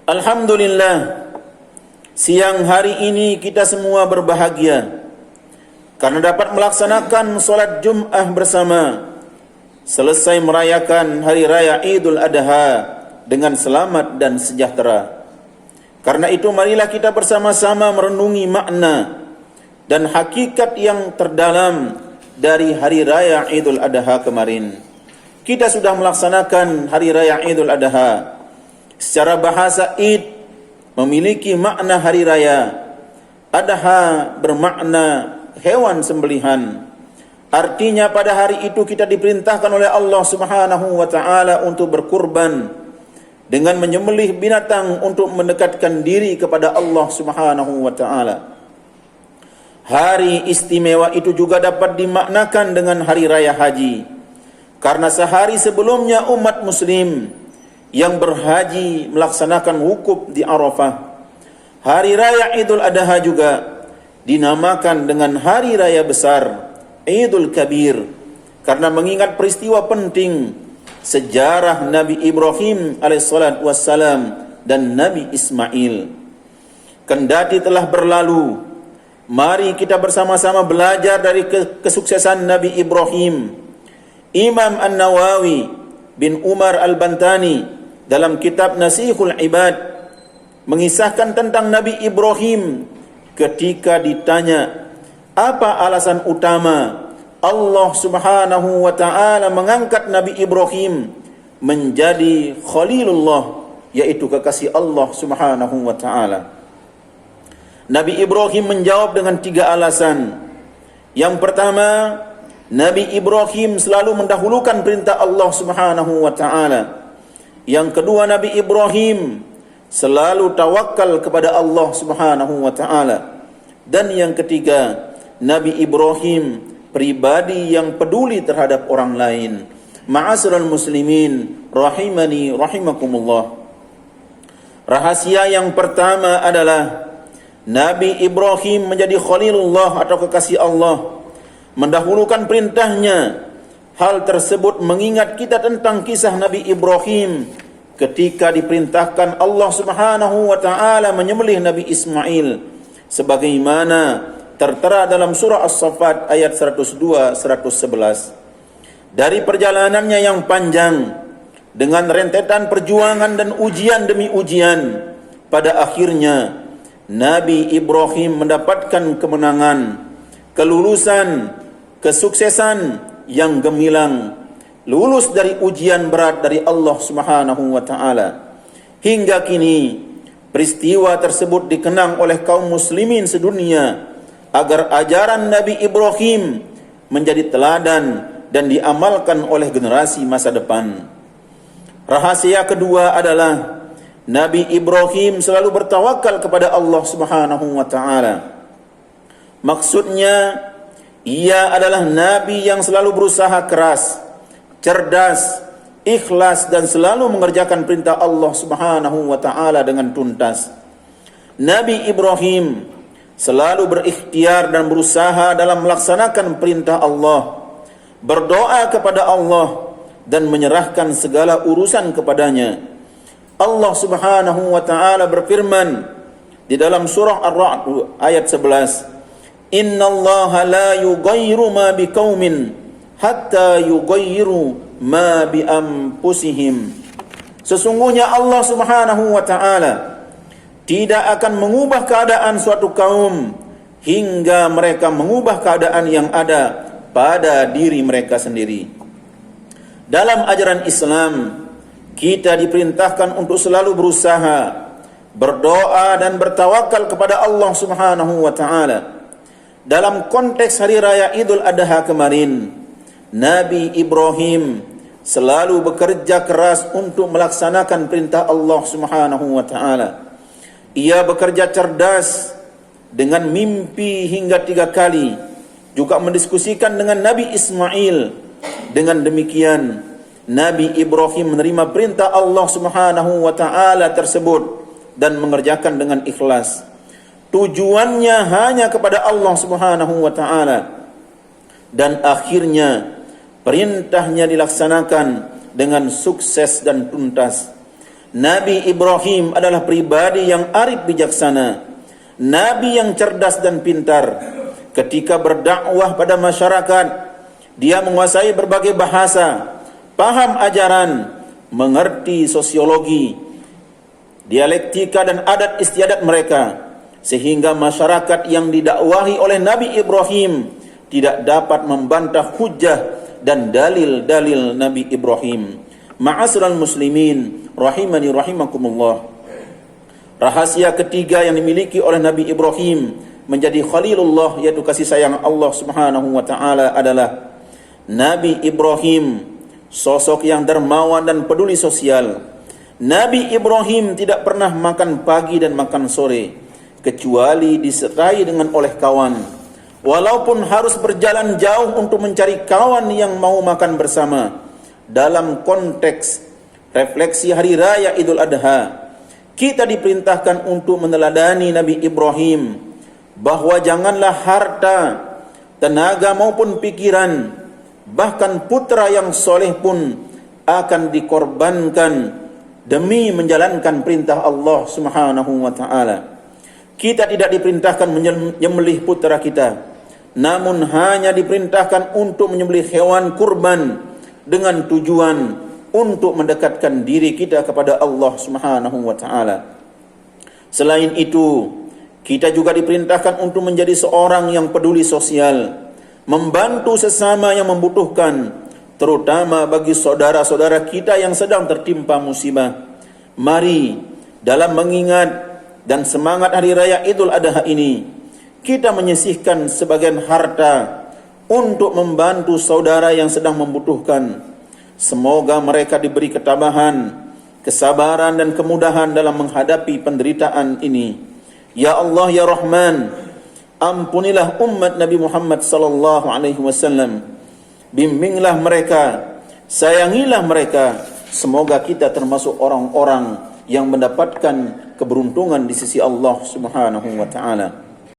Alhamdulillah, siang hari ini kita semua berbahagia karena dapat melaksanakan solat Jum'ah bersama, selesai merayakan Hari Raya Idul Adha dengan selamat dan sejahtera. Karena itu marilah kita bersama-sama merenungi makna dan hakikat yang terdalam dari Hari Raya Idul Adha kemarin. Kita sudah melaksanakan Hari Raya Idul Adha. Secara bahasa Id memiliki makna hari raya. Adha bermakna hewan sembelihan. Artinya pada hari itu kita diperintahkan oleh Allah Subhanahu wa taala untuk berkurban dengan menyembelih binatang untuk mendekatkan diri kepada Allah Subhanahu wa taala. Hari istimewa itu juga dapat dimaknakan dengan hari raya haji. Karena sehari sebelumnya umat muslim yang berhaji melaksanakan wukuf di Arafah. Hari Raya Idul Adha juga dinamakan dengan Hari Raya Besar, Idul Kabir, karena mengingat peristiwa penting sejarah Nabi Ibrahim alaihissalam wassalam dan Nabi Ismail. Kendati telah berlalu, mari kita bersama-sama belajar dari kesuksesan Nabi Ibrahim. Imam An-Nawawi bin Umar Al-Bantani dalam kitab Nasihul Ibad mengisahkan tentang Nabi Ibrahim ketika ditanya apa alasan utama Allah Subhanahu wa taala mengangkat Nabi Ibrahim menjadi Khalilullah, yaitu kekasih Allah Subhanahu wa taala. Nabi Ibrahim menjawab dengan 3 alasan. Yang pertama, Nabi Ibrahim selalu mendahulukan perintah Allah Subhanahu wa taala. Yang kedua, Nabi Ibrahim selalu tawakal kepada Allah Subhanahu wa taala. Dan yang ketiga, Nabi Ibrahim pribadi yang peduli terhadap orang lain. Ma'asyiral muslimin rahimani rahimakumullah. Rahasia yang pertama adalah Nabi Ibrahim menjadi Khalilullah atau kekasih Allah, mendahulukan perintahnya. Hal tersebut mengingat kita tentang kisah Nabi Ibrahim ketika diperintahkan Allah Subhanahu wa taala menyembelih Nabi Ismail, sebagaimana tertera dalam surah As-Saffat ayat 102-111. Dari perjalanannya yang panjang dengan rentetan perjuangan dan ujian demi ujian, pada akhirnya Nabi Ibrahim mendapatkan kemenangan, kelulusan, kesuksesan yang gemilang, lulus dari ujian berat dari Allah Subhanahu wa taala. Hingga kini peristiwa tersebut dikenang oleh kaum muslimin sedunia agar ajaran Nabi Ibrahim menjadi teladan dan diamalkan oleh generasi masa depan. Rahasia kedua adalah Nabi Ibrahim selalu bertawakal kepada Allah Subhanahu wa taala. Maksudnya, ia adalah nabi yang selalu berusaha keras, cerdas, ikhlas dan selalu mengerjakan perintah Allah Subhanahu wa taala dengan tuntas. Nabi Ibrahim selalu berikhtiar dan berusaha dalam melaksanakan perintah Allah, berdoa kepada Allah dan menyerahkan segala urusan kepadanya. Allah Subhanahu wa taala berfirman di dalam surah Ar-Ra'd ayat 11, Innallaha la yughayyiru ma biqaumin hatta yughayyiru ma bi anfusihim. Sesungguhnya Allah Subhanahu wa taala tidak akan mengubah keadaan suatu kaum hingga mereka mengubah keadaan yang ada pada diri mereka sendiri. Dalam ajaran Islam, kita diperintahkan untuk selalu berusaha, berdoa dan bertawakal kepada Allah Subhanahu wa taala. Dalam konteks Hari Raya Idul Adha kemarin, Nabi Ibrahim selalu bekerja keras untuk melaksanakan perintah Allah Subhanahu wa taala. Ia bekerja cerdas dengan mimpi hingga 3 kali, juga mendiskusikan dengan Nabi Ismail. Dengan demikian, Nabi Ibrahim menerima perintah Allah Subhanahu wa taala tersebut dan mengerjakan dengan ikhlas. Tujuannya hanya kepada Allah Subhanahu wa taala. Dan akhirnya perintahnya dilaksanakan dengan sukses dan tuntas. Nabi Ibrahim adalah pribadi yang arif bijaksana, nabi yang cerdas dan pintar. Ketika berdakwah pada masyarakat, dia menguasai berbagai bahasa, paham ajaran, mengerti sosiologi, dialektika dan adat istiadat mereka, sehingga masyarakat yang didakwahi oleh Nabi Ibrahim tidak dapat membantah hujjah dan dalil-dalil Nabi Ibrahim. Ma'asyiral muslimin rahimani rahimakumullah. Rahasia ketiga yang dimiliki oleh Nabi Ibrahim menjadi Khalilullah, yaitu kasih sayang Allah Subhanahu wa taala, adalah Nabi Ibrahim sosok yang dermawan dan peduli sosial. Nabi Ibrahim tidak pernah makan pagi dan makan sore kecuali disertai dengan oleh kawan. Walaupun harus berjalan jauh untuk mencari kawan yang mau makan bersama. Dalam konteks refleksi hari raya Idul Adha, kita diperintahkan untuk meneladani Nabi Ibrahim, bahwa janganlah harta, tenaga maupun pikiran, bahkan putra yang soleh pun akan dikorbankan demi menjalankan perintah Allah Subhanahu wa taala. Kita tidak diperintahkan menyembelih putra kita, namun hanya diperintahkan untuk menyembelih hewan kurban dengan tujuan untuk mendekatkan diri kita kepada Allah Subhanahu wa taala. Selain itu, kita juga diperintahkan untuk menjadi seorang yang peduli sosial, membantu sesama yang membutuhkan, terutama bagi saudara-saudara kita yang sedang tertimpa musibah. Mari dalam mengingat dan semangat hari raya Idul Adha ini, kita menyisihkan sebagian harta untuk membantu saudara yang sedang membutuhkan. Semoga mereka diberi ketabahan, kesabaran dan kemudahan dalam menghadapi penderitaan ini. Ya Allah ya Rahman, ampunilah umat Nabi Muhammad sallallahu alaihi wasallam. Bimbinglah mereka, sayangilah mereka. Semoga kita termasuk orang-orang yang mendapatkan keberuntungan di sisi Allah Subhanahu wa taala.